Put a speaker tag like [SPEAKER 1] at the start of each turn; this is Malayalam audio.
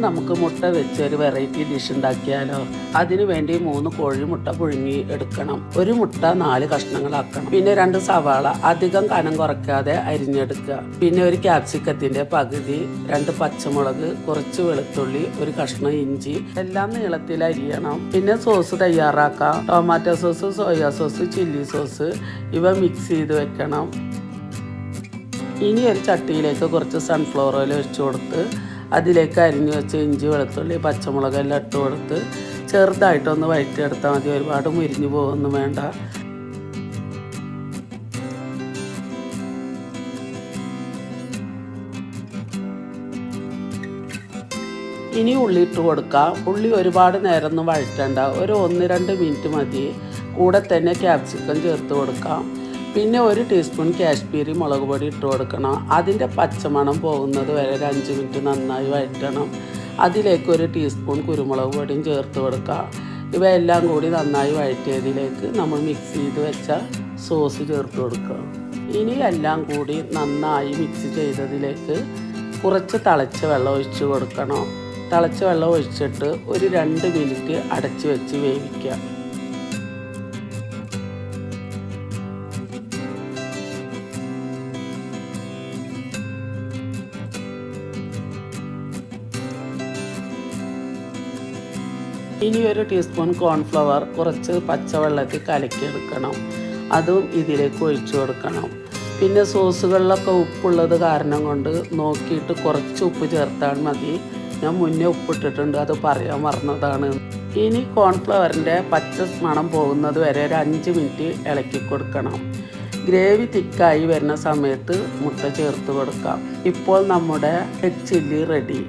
[SPEAKER 1] നമുക്ക് മുട്ട വെച്ച് ഒരു വെറൈറ്റി ഡിഷ് ഉണ്ടാക്കിയാലോ? അതിനു വേണ്ടി 3 കോഴിമുട്ട പുഴുങ്ങി എടുക്കണം. ഒരു മുട്ട 4 കഷ്ണങ്ങളാക്കണം. പിന്നെ 2 സവാള അധികം കനം കുറയ്ക്കാതെ അരിഞ്ഞെടുക്കുക. പിന്നെ ഒരു ക്യാപ്സിക്കത്തിന്റെ പകുതി, 2 പച്ചമുളക്, കുറച്ച് വെളുത്തുള്ളി, ഒരു കഷ്ണം ഇഞ്ചി, എല്ലാം നീളത്തിൽ അരിയണം. പിന്നെ സോസ് തയ്യാറാക്കാം. Tomato sauce, soya sauce, chilli sauce ഇവ മിക്സ് ചെയ്ത് വെക്കണം. ഇനി ഒരു ചട്ടിയിലേക്ക് കുറച്ച് സൺഫ്ലവർ ഓയിൽ ഒഴിച്ചു കൊടുത്ത് അതിലേക്ക് അരിഞ്ഞു വെച്ച ഇഞ്ചി, വെളുത്തുള്ളി, പച്ചമുളക് എല്ലാം ഇട്ട് കൊടുത്ത് ചെറുതായിട്ടൊന്ന് വഴറ്റിയെടുത്താൽ മതി. ഒരുപാട് മുരിഞ്ഞു പോകുമൊന്നും വേണ്ട. ഇനി ഉള്ളി ഇട്ട് കൊടുക്കാം. ഉള്ളി ഒരുപാട് നേരമൊന്നും വഴറ്റണ്ട, ഒരു 1-2 മിനിറ്റ് മതി. കൂടെ തന്നെ ക്യാപ്സിക്കം ചേർത്ത് കൊടുക്കാം. പിന്നെ 1 ടീസ്പൂൺ കാശ്മീരി മുളക് പൊടി ഇട്ട് കൊടുക്കണം. അതിൻ്റെ പച്ചമണം പോകുന്നത് വരെ ഒരു 5 മിനിറ്റ് നന്നായി വഴറ്റണം. അതിലേക്ക് 1 ടീസ്പൂൺ കുരുമുളക് പൊടിയും ചേർത്ത് കൊടുക്കാം. ഇവയെല്ലാം കൂടി നന്നായി വഴറ്റിയതിലേക്ക് നമ്മൾ മിക്സ് ചെയ്ത് വെച്ച സോസ് ചേർത്ത് കൊടുക്കുക. ഇനി എല്ലാം കൂടി നന്നായി മിക്സ് ചെയ്തതിലേക്ക് കുറച്ച് തിളച്ച വെള്ളം ഒഴിച്ച് കൊടുക്കണം. തിളച്ച വെള്ളം ഒഴിച്ചിട്ട് ഒരു 2 മിനിറ്റ് അടച്ച് വെച്ച് വേവിക്കുക. ഇനി 1 ടീസ്പൂൺ കോൺഫ്ലവർ കുറച്ച് പച്ചവെള്ളത്തിൽ കലക്കിയെടുക്കണം. അതും ഇതിലേക്ക് ഒഴിച്ചു കൊടുക്കണം. പിന്നെ സോസുകളിലൊക്കെ ഉപ്പുള്ളത് കാരണം കൊണ്ട് നോക്കിയിട്ട് കുറച്ച് ഉപ്പ് ചേർത്താൽ മതി. ഞാൻ മുന്നേ ഉപ്പിട്ടിട്ടുണ്ട്, അത് പറയാൻ മറന്നതാണ്. ഇനി കോൺഫ്ലവറിൻ്റെ പച്ച മണം പോകുന്നത് വരെ ഒരു 5 മിനിറ്റ് ഇളക്കി കൊടുക്കണം. ഗ്രേവി തിക്കായി വരുന്ന സമയത്ത് മുട്ട ചേർത്ത് കൊടുക്കാം. ഇപ്പോൾ നമ്മുടെ എഗ് ചില്ലി റെഡി.